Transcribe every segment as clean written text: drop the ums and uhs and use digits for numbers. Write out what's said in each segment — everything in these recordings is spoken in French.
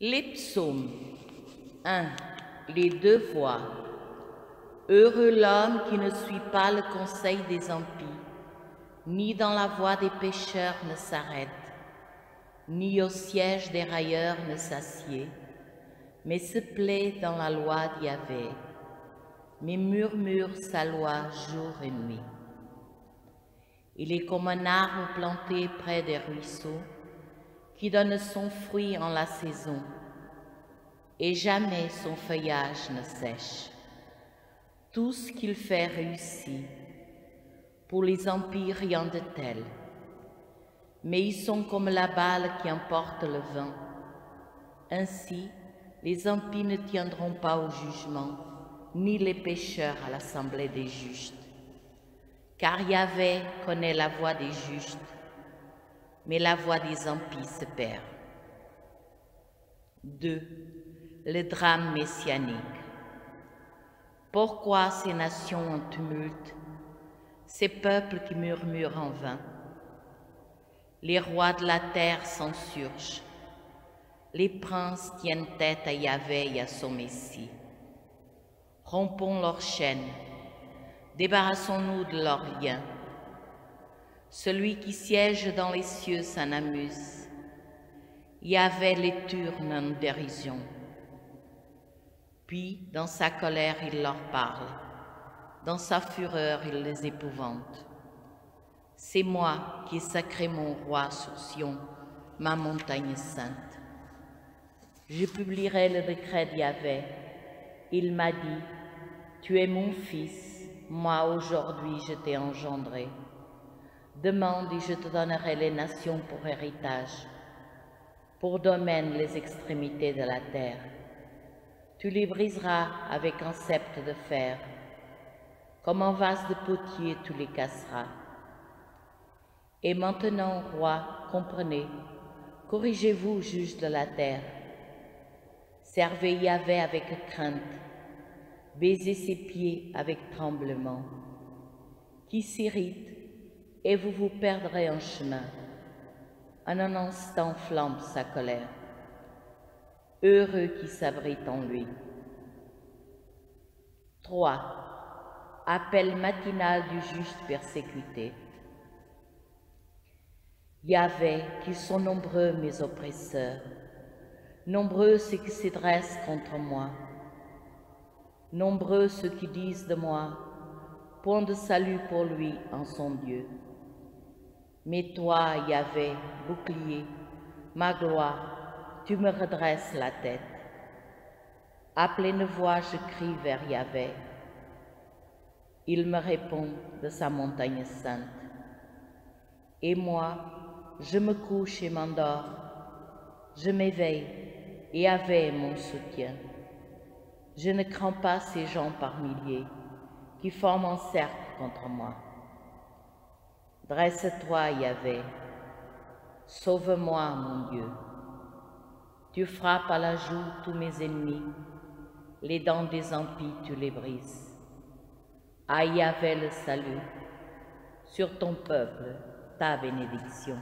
Les psaumes. 1. Les deux voies. Heureux l'homme qui ne suit pas le conseil des impies, ni dans la voie des pécheurs ne s'arrête, ni au siège des railleurs ne s'assied, mais se plaît dans la loi d'Yahvé, mais murmure sa loi jour et nuit. Il est comme un arbre planté près des ruisseaux, qui donne son fruit en la saison, et jamais son feuillage ne sèche. Tout ce qu'il fait réussit. Pour les impies, rien de tel. Mais ils sont comme la balle qui emporte le vent. Ainsi, les impies ne tiendront pas au jugement, ni les pécheurs à l'assemblée des justes. Car Yahvé connaît la voie des justes, mais la voie des impies se perd. 2. Le drame messianique. Pourquoi ces nations en tumulte, ces peuples qui murmurent en vain? Les rois de la terre s'insurgent, les princes tiennent tête à Yahvé et à son Messie. Rompons leurs chaînes, débarrassons-nous de leurs liens. Celui qui siège dans les cieux s'en amuse. Yahvé les tourne en dérision. Puis, dans sa colère, il leur parle. Dans sa fureur, il les épouvante. C'est moi qui ai sacré mon roi sur Sion, ma montagne sainte. Je publierai le décret d'Yahvé. Il m'a dit, tu es mon fils, moi aujourd'hui je t'ai engendré. Demande et je te donnerai les nations pour héritage, pour domaine les extrémités de la terre. Tu les briseras avec un sceptre de fer, comme un vase de potier tu les casseras. Et maintenant, roi, comprenez, corrigez-vous, juges de la terre. Servez Yahvé avec crainte, baisez ses pieds avec tremblement, qui s'irrite, et vous vous perdrez en chemin. En un instant flambe sa colère. Heureux qui s'abrite en lui. 3. Appel matinal du juste persécuté. Yahvé, qu'ils sont nombreux mes oppresseurs, nombreux ceux qui se dressent contre moi, nombreux ceux qui disent de moi, point de salut pour lui en son Dieu. Mais toi, Yahvé, bouclier, ma gloire, tu me redresses la tête. À pleine voix, je crie vers Yahvé. Il me répond de sa montagne sainte. Et moi, je me couche et m'endors. Je m'éveille et Yahvé est mon soutien. Je ne crains pas ces gens par milliers qui forment un cercle contre moi. Dresse-toi, Yahvé. Sauve-moi, mon Dieu. Tu frappes à la joue tous mes ennemis. Les dents des impies, tu les brises. À Yahvé le salut, sur ton peuple, ta bénédiction.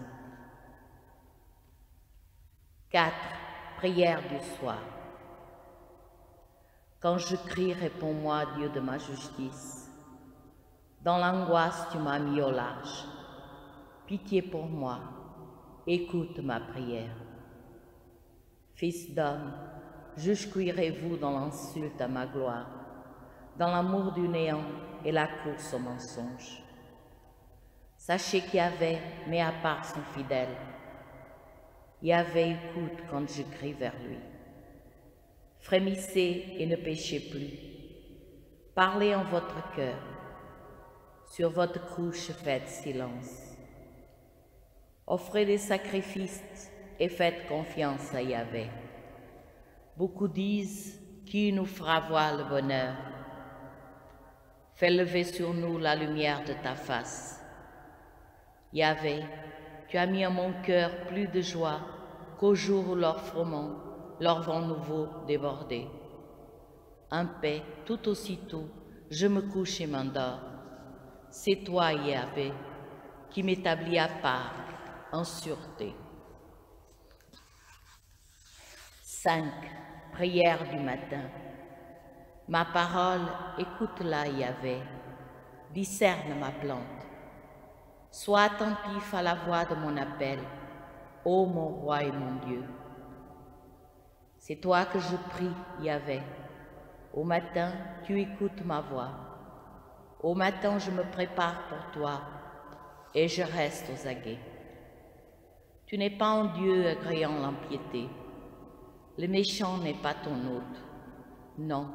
4. Prière du soir. Quand je crie, réponds-moi, Dieu de ma justice. Dans l'angoisse, tu m'as mis au large. Pitié pour moi, écoute ma prière. Fils d'homme, jusqu'ouirez-vous dans l'insulte à ma gloire, dans l'amour du néant et la course au mensonge? Sachez qu'Yahvé met à part son fidèle. Yahvé écoute quand je crie vers lui. Frémissez et ne péchez plus. Parlez en votre cœur. Sur votre couche faites silence. Offrez des sacrifices et faites confiance à Yahvé. Beaucoup disent, qui nous fera voir le bonheur? Fais lever sur nous la lumière de ta face. Yahvé, tu as mis en mon cœur plus de joie qu'au jour où leur vent nouveau débordait. En paix, tout aussitôt, je me couche et m'endors. C'est toi, Yahvé, qui m'établis à part, en sûreté. 5. Prière du matin. Ma parole, écoute-la, Yahvé, discerne ma plainte. Sois attentif à la voix de mon appel, ô mon roi et mon Dieu. C'est toi que je prie, Yahvé. Au matin, tu écoutes ma voix. Au matin, je me prépare pour toi et je reste aux aguets. Tu n'es pas un Dieu agréant l'impiété. Le méchant n'est pas ton hôte. Non,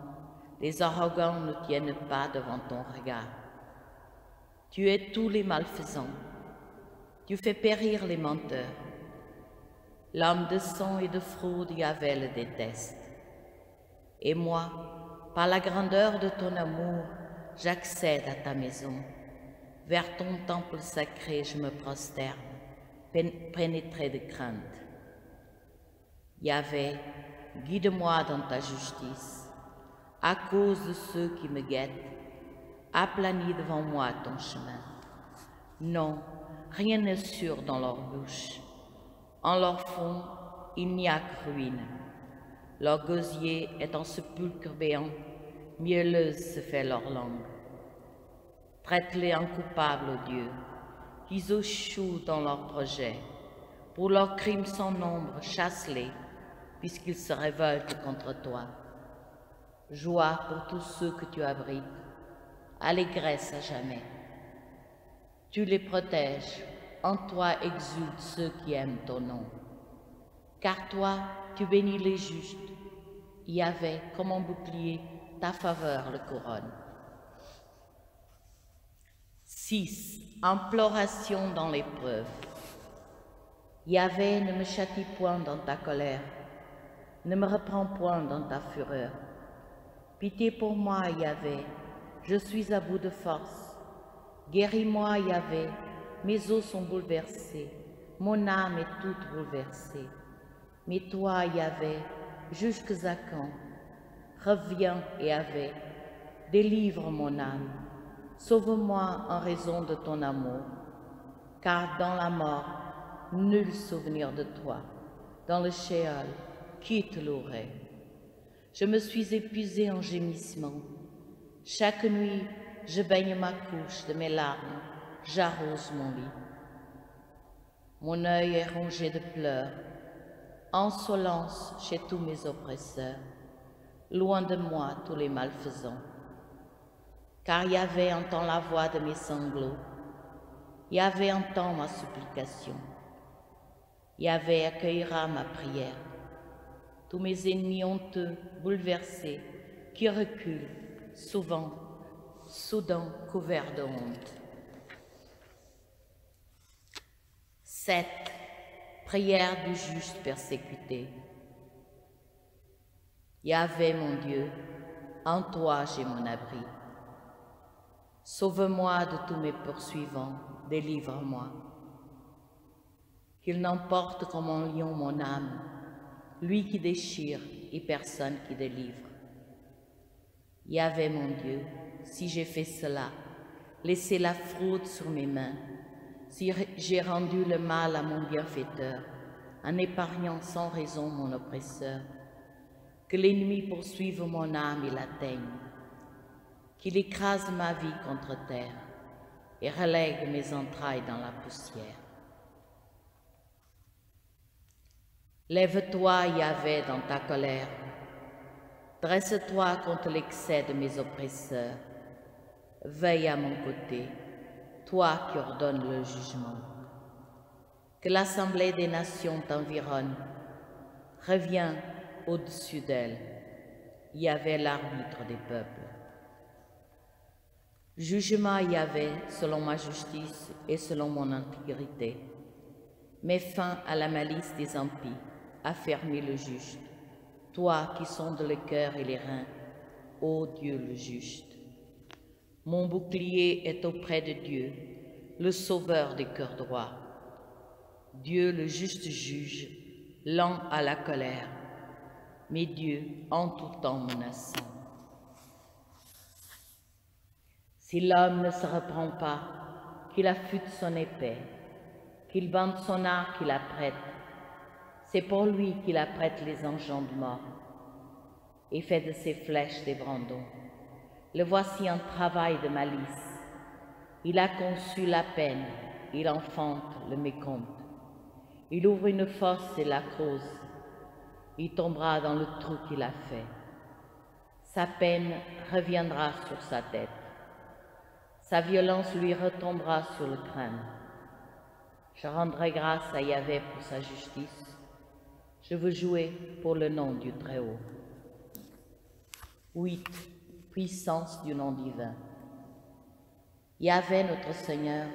les arrogants ne tiennent pas devant ton regard. Tu es tous les malfaisants. Tu fais périr les menteurs. L'homme de sang et de fraude, Yahvé le déteste. Et moi, par la grandeur de ton amour, j'accède à ta maison. Vers ton temple sacré, je me prosterne, pénétré de crainte. Yahvé, guide-moi dans ta justice. À cause de ceux qui me guettent, aplanis devant moi ton chemin. Non, rien n'est sûr dans leur bouche. En leur fond, il n'y a que ruine. Leur gosier est en sépulcre béant, mielleuse se fait leur langue. Traite-les en coupables, ô Dieu, qu'ils échouent dans leurs projets. Pour leurs crimes sans nombre, chasse-les, puisqu'ils se révoltent contre toi. Joie pour tous ceux que tu abrites, allégresse à jamais. Tu les protèges, en toi exultent ceux qui aiment ton nom. Car toi, tu bénis les justes. Yahvé, comme un bouclier, ta faveur le couronne. 6. Imploration dans l'épreuve. Yahvé, ne me châtie point dans ta colère, ne me reprends point dans ta fureur. Pitié pour moi, Yahvé, je suis à bout de force. Guéris-moi, Yahvé, mes os sont bouleversés, mon âme est toute bouleversée. Mais toi, Yahvé, jusqu'à quand? Reviens, Yahvé, délivre mon âme. Sauve-moi en raison de ton amour, car dans la mort, nul souvenir de toi. Dans le Sheol, qui te louerait? Je me suis épuisée en gémissements. Chaque nuit, je baigne ma couche de mes larmes, j'arrose mon lit. Mon œil est rongé de pleurs, insolence chez tous mes oppresseurs, loin de moi tous les malfaisants. Car Yahvé entend la voix de mes sanglots, Yahvé entend ma supplication, Yahvé accueillera ma prière. Tous mes ennemis honteux, bouleversés, qui reculent, souvent, soudain couverts de honte. 7. Prière du juste persécuté. Yahvé mon Dieu, en toi j'ai mon abri. Sauve-moi de tous mes poursuivants, délivre-moi. Qu'il n'emporte comme un lion mon âme, lui qui déchire et personne qui délivre. Yahvé mon Dieu, si j'ai fait cela, laissez la fraude sur mes mains, si j'ai rendu le mal à mon bienfaiteur, en épargnant sans raison mon oppresseur, que l'ennemi poursuive mon âme et l'atteigne, qu'il écrase ma vie contre terre et relègue mes entrailles dans la poussière. Lève-toi, Yahvé, dans ta colère. Dresse-toi contre l'excès de mes oppresseurs. Veille à mon côté, toi qui ordonnes le jugement. Que l'assemblée des nations t'environne. Reviens au-dessus d'elle. Yahvé, l'arbitre des peuples. Juge-moi, Yahvé, selon ma justice et selon mon intégrité. Mets fin à la malice des impies. Affermis le juste, toi qui sondes le cœur et les reins, ô Dieu le juste. Mon bouclier est auprès de Dieu, le sauveur des cœurs droits. Dieu le juste juge, lent à la colère, mais Dieu en tout temps menaçant. Si l'homme ne se reprend pas, qu'il affûte son épée, qu'il bande son arc, qu'il apprête. C'est pour lui qu'il apprête les enjambes morts et fait de ses flèches des brandons. Le voici en travail de malice. Il a conçu la peine, il enfante le mécompte. Il ouvre une fosse et la creuse. Il tombera dans le trou qu'il a fait. Sa peine reviendra sur sa tête. Sa violence lui retombera sur le crâne. Je rendrai grâce à Yahvé pour sa justice. Je veux jouer pour le nom du Très-Haut. 8. Puissance du nom divin. Yahvé notre Seigneur,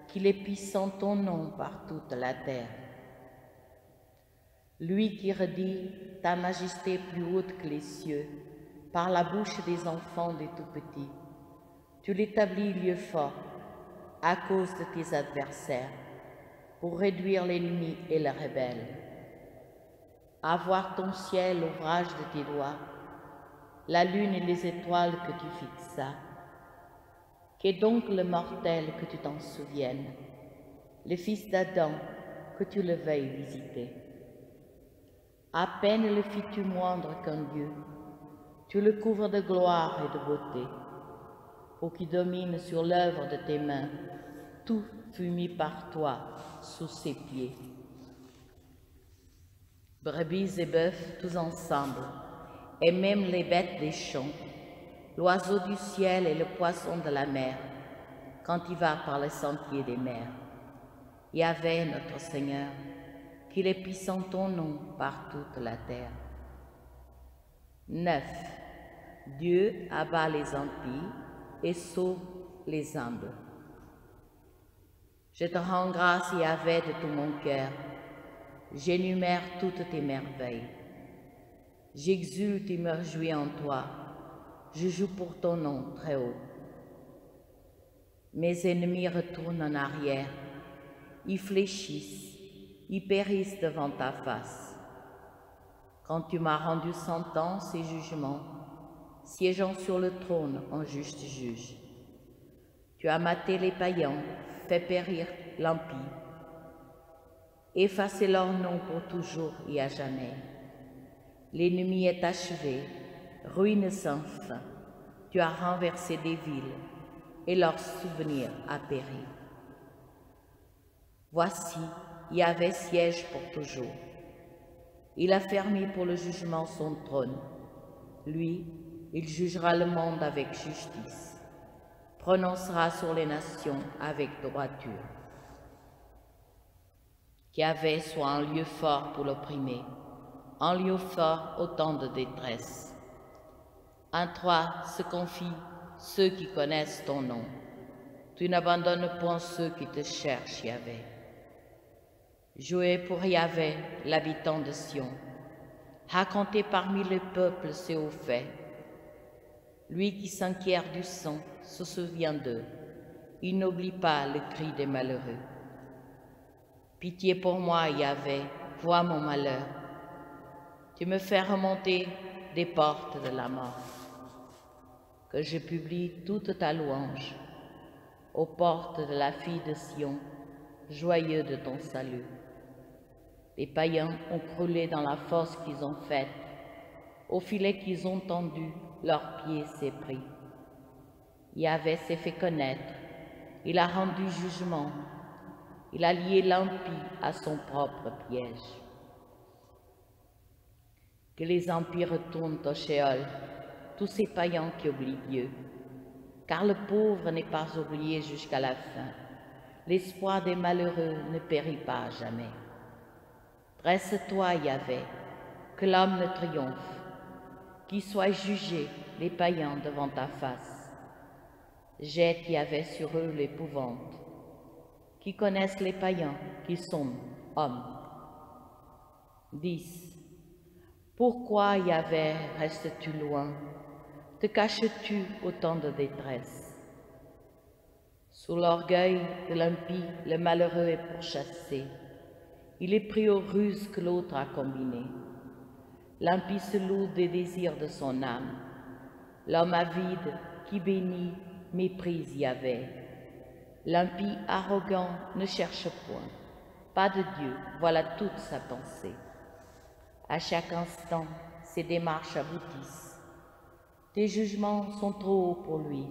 qu'il est puissant ton nom par toute la terre. Lui qui redit ta majesté plus haute que les cieux, par la bouche des enfants des tout-petits, tu l'établis lieu fort à cause de tes adversaires, pour réduire l'ennemi et le rebelle. À voir ton ciel, ouvrage de tes doigts, la lune et les étoiles que tu fixas. Qu'est donc le mortel que tu t'en souviennes, le fils d'Adam que tu le veuilles visiter. À peine le fis-tu moindre qu'un Dieu, tu le couvres de gloire et de beauté, pour qu'il domine sur l'œuvre de tes mains. Tout fut mis par toi sous ses pieds. Brebis et bœufs tous ensemble, et même les bêtes des champs, l'oiseau du ciel et le poisson de la mer, quand il va par les sentiers des mers. Yahvé notre Seigneur, qu'il est puissant ton nom par toute la terre. 9. Dieu abat les impies et sauve les humbles. Je te rends grâce, Yahvé, de tout mon cœur. J'énumère toutes tes merveilles. J'exulte et me réjouis en toi. Je joue pour ton nom très haut. Mes ennemis retournent en arrière. Ils fléchissent. Ils périssent devant ta face. Quand tu m'as rendu sentence et jugement, siégeant sur le trône en juste juge, tu as maté les païens, fait périr l'impie, effacé leur nom pour toujours et à jamais. L'ennemi est achevé, ruine sans fin. Tu as renversé des villes et leur souvenir a péri. Voici, Yahvé siège pour toujours. Il a fermé pour le jugement son trône. Lui, il jugera le monde avec justice, prononcera sur les nations avec droiture. Qu'Yahvé soit un lieu fort pour l'opprimé, un lieu fort au temps de détresse. En toi se confient ceux qui connaissent ton nom. Tu n'abandonnes point ceux qui te cherchent, Yahvé. Jouez pour Yahvé, l'habitant de Sion. Racontez parmi les peuples ses hauts faits. Lui qui s'inquiète du sang se souvient d'eux. Il n'oublie pas le cri des malheureux. Pitié pour moi, Yahvé, vois mon malheur. Tu me fais remonter des portes de la mort. Que je publie toute ta louange aux portes de la fille de Sion, joyeux de ton salut. Les païens ont croulé dans la fosse qu'ils ont faite, au filet qu'ils ont tendu, leurs pieds s'est pris. Yahvé s'est fait connaître, il a rendu jugement, il a lié l'impie à son propre piège. Que les impies retournent au Sheol, tous ces païens qui oublient Dieu, car le pauvre n'est pas oublié jusqu'à la fin. L'espoir des malheureux ne périt pas à jamais. Dresse-toi, Yahvé, que l'homme ne triomphe, qu'ils soient jugés, les païens, devant ta face. Jette, Yahvé, sur eux l'épouvante, qui connaissent les païens, qui sont hommes. 10. Pourquoi, Yahvé, restes-tu loin? Te caches-tu au temps de détresse? Sous l'orgueil de l'impie, le malheureux est pourchassé. Il est pris aux ruses que l'autre a combinées. L'impie se loue des désirs de son âme. L'homme avide qui bénit méprise Yahvé. L'impie arrogant ne cherche point. Pas de Dieu, voilà toute sa pensée. À chaque instant, ses démarches aboutissent. Tes jugements sont trop hauts pour lui.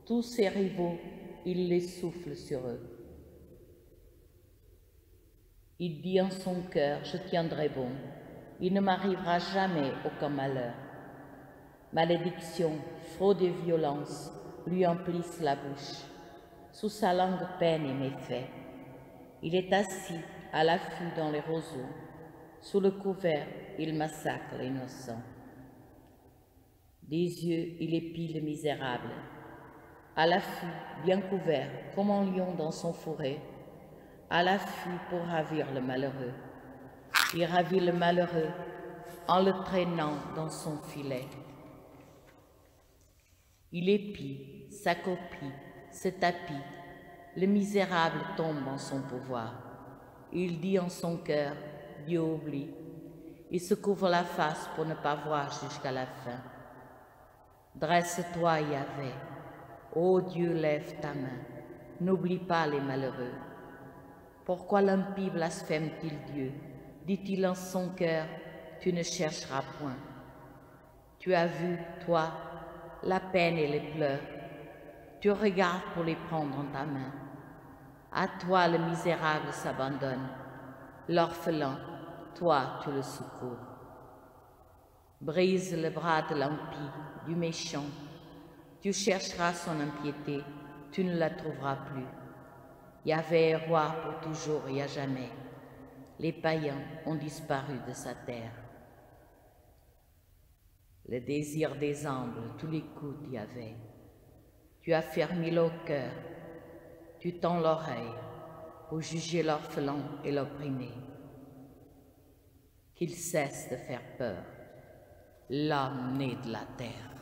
Tous ses rivaux, il les souffle sur eux. Il dit en son cœur, je tiendrai bon, il ne m'arrivera jamais aucun malheur. Malédiction, fraude et violence lui emplissent la bouche. Sous sa langue peine et méfait. Il est assis à l'affût dans les roseaux. Sous le couvert, il massacre l'innocent. Des yeux, il épie le misérable. À l'affût, bien couvert, comme un lion dans son fourré, à l'affût pour ravir le malheureux. Il ravit le malheureux en le traînant dans son filet. Il épie, s'accroupit, se tapit, le misérable tombe en son pouvoir. Il dit en son cœur, Dieu oublie. Il se couvre la face pour ne pas voir jusqu'à la fin. Dresse-toi, Yahvé. Ô Dieu, lève ta main. N'oublie pas les malheureux. Pourquoi l'impie blasphème-t-il Dieu? Dit-il en son cœur, tu ne chercheras point. Tu as vu, toi, la peine et les pleurs. Tu regardes pour les prendre en ta main. À toi le misérable s'abandonne. L'orphelin, toi tu le secours. Brise le bras de l'impie, du méchant. Tu chercheras son impiété, tu ne la trouveras plus. Yahvé est roi pour toujours et à jamais. Les païens ont disparu de sa terre. Le désir des humbles, tu l'écoutes, Yahvé. Tu as fermé le cœur, tu tends l'oreille pour juger l'orphelin et l'opprimé. Qu'il cesse de faire peur, l'homme né de la terre.